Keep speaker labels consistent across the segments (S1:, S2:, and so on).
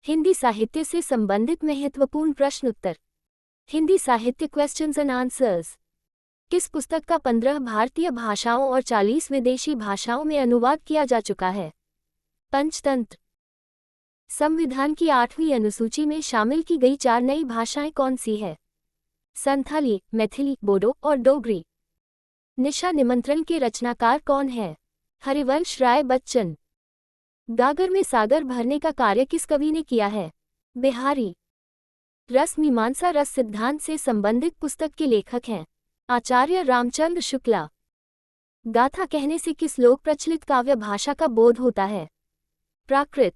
S1: हिंदी साहित्य से संबंधित महत्वपूर्ण प्रश्न उत्तर। हिंदी साहित्य क्वेश्चंस एंड आंसर्स। किस पुस्तक का 15 भारतीय भाषाओं और 40 विदेशी भाषाओं में अनुवाद किया जा चुका है? पंचतंत्र। संविधान की 8वीं अनुसूची में शामिल की गई 4 नई भाषाएं कौन सी है? संथाली, मैथिली, बोडो और डोगरी। निशा निमंत्रण के रचनाकार कौन है? हरिवंश राय बच्चन। गागर में सागर भरने का कार्य किस कवि ने किया है? बिहारी। रस मीमांसा रस सिद्धांत से संबंधित पुस्तक के लेखक हैं? आचार्य रामचंद्र शुक्ला। गाथा कहने से किस लोक प्रचलित काव्य भाषा का बोध होता है? प्राकृत।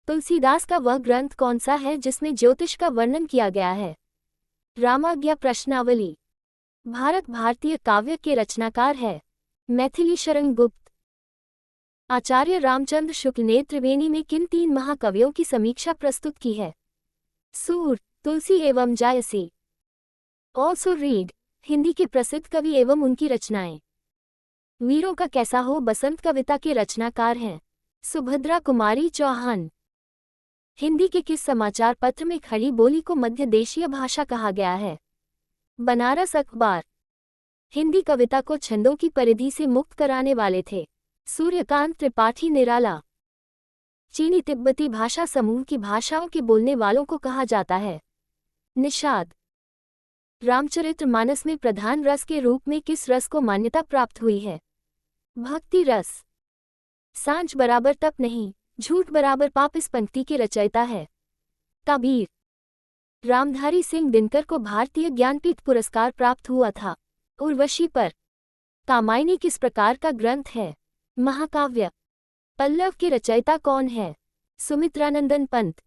S1: तुलसीदास का वह ग्रंथ कौन सा है जिसमें ज्योतिष का वर्णन किया गया है? रामाज्ञा प्रश्नावली। भारत भारतीय काव्य के रचनाकार है? मैथिली शरण गुप्त। आचार्य रामचंद्र शुक्ल ने त्रिवेणी में किन 3 महाकवियों की समीक्षा प्रस्तुत की है? सूर, तुलसी एवं जायसी। Also read. हिंदी के प्रसिद्ध कवि एवं उनकी रचनाएं। वीरों का कैसा हो बसंत कविता के रचनाकार हैं? सुभद्रा कुमारी चौहान। हिंदी के किस समाचार पत्र में खड़ी बोली को मध्य देशीय भाषा कहा गया है? बनारस अखबार। हिंदी कविता को छंदों की परिधि से मुक्त कराने वाले थे? सूर्यकांत त्रिपाठी निराला। चीनी तिब्बती भाषा समूह की भाषाओं के बोलने वालों को कहा जाता है? निषाद। रामचरितमानस में प्रधान रस के रूप में किस रस को मान्यता प्राप्त हुई है? भक्ति रस। सांझ बराबर तप नहीं, झूठ बराबर पाप इस पंक्ति के रचयिता है? कबीर। रामधारी सिंह दिनकर को भारतीय ज्ञानपीठ पुरस्कार प्राप्त हुआ था? उर्वशी पर। कामायनी किस प्रकार का ग्रंथ है? महाकाव्य। पल्लव के रचयिता कौन है? सुमित्रानंदन पंत।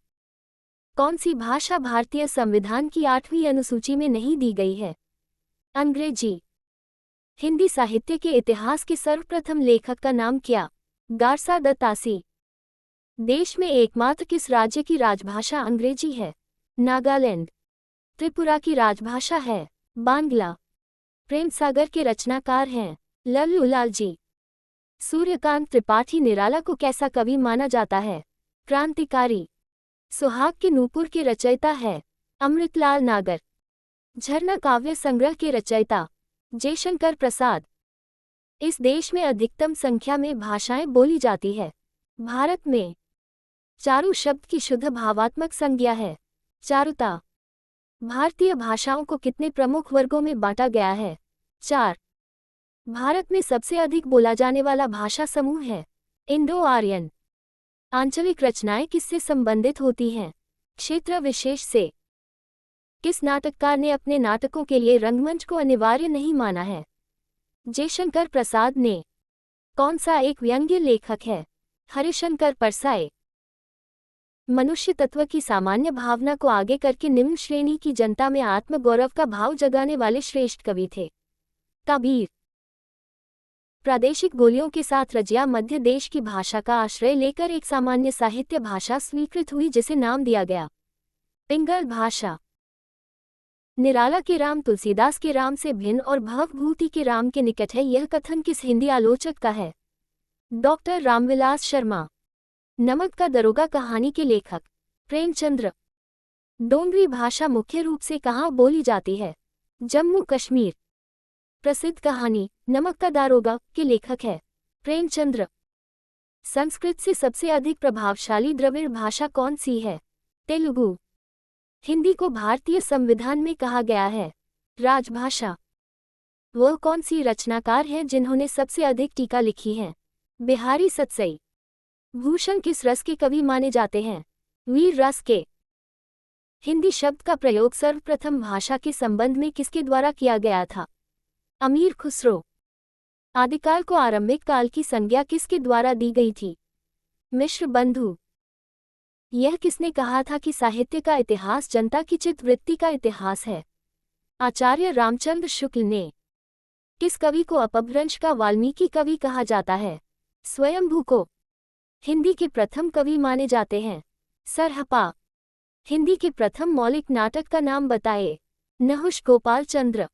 S1: कौन सी भाषा भारतीय संविधान की 8वीं अनुसूची में नहीं दी गई है? अंग्रेजी। हिंदी साहित्य के इतिहास के सर्वप्रथम लेखक का नाम क्या? गारसा दत्तासी। देश में एकमात्र किस राज्य की राजभाषा अंग्रेजी है? नागालैंड। त्रिपुरा की राजभाषा है? बांग्ला। प्रेम सागर के रचनाकार हैं? लल्लूलाल जी। सूर्यकांत त्रिपाठी निराला को कैसा कवि माना जाता है? क्रांतिकारी। सुहाग के नूपुर के रचयिता है? अमृतलाल नागर। झरना काव्य संग्रह के रचयिता? जयशंकर प्रसाद। इस देश में अधिकतम संख्या में भाषाएं बोली जाती है? भारत में। चारु शब्द की शुद्ध भावात्मक संज्ञा है? चारुता। भारतीय भाषाओं को कितने प्रमुख वर्गों में बांटा गया है? 4। भारत में सबसे अधिक बोला जाने वाला भाषा समूह है? Indo Aryan. आंचलिक रचनाएं किससे संबंधित होती हैं? क्षेत्र विशेष से। किस नाटककार ने अपने नाटकों के लिए रंगमंच को अनिवार्य नहीं माना है? जयशंकर प्रसाद ने। कौन सा एक व्यंग्य लेखक है? हरिशंकर परसाई। मनुष्य तत्व की सामान्य भावना को आगे करके निम्न श्रेणी की जनता में आत्मगौरव का भाव जगाने वाले श्रेष्ठ कवि थे? कबीर। प्रादेशिक बोलियों के साथ रजिया मध्य देश की भाषा का आश्रय लेकर एक सामान्य साहित्य भाषा स्वीकृत हुई जिसे नाम दिया गया? पिंगल भाषा। निराला के राम तुलसीदास के राम से भिन्न और भवभूति के राम के निकट है, यह कथन किस हिंदी आलोचक का है? डॉक्टर रामविलास शर्मा। नमक का दरोगा कहानी के लेखक? प्रेमचंद्र। डोंगरी भाषा मुख्य रूप से कहाँ बोली जाती है? जम्मू कश्मीर। प्रसिद्ध कहानी नमक का दारोगा के लेखक है? प्रेमचंद्र। संस्कृत से सबसे अधिक प्रभावशाली द्रविड़ भाषा कौन सी है? तेलुगु। हिंदी को भारतीय संविधान में कहा गया है? राजभाषा। वह कौन सी रचनाकार हैं जिन्होंने सबसे अधिक टीका लिखी है? बिहारी सतसई। भूषण किस रस के कवि माने जाते हैं? वीर रस के। हिंदी शब्द का प्रयोग सर्वप्रथम भाषा के संबंध में किसके द्वारा किया गया था? अमीर खुसरो। आदिकाल को आरंभिक काल की संज्ञा किसके द्वारा दी गई थी? मिश्र बंधु। यह किसने कहा था कि साहित्य का इतिहास जनता की चित्तवृत्ति का इतिहास है? आचार्य रामचंद्र शुक्ल ने। किस कवि को अपभ्रंश का वाल्मीकि कवि कहा जाता है? स्वयंभू को। हिंदी के प्रथम कवि माने जाते हैं? सरहपा। हिंदी के प्रथम मौलिक नाटक का नाम बताए? नहुष गोपाल चंद्र।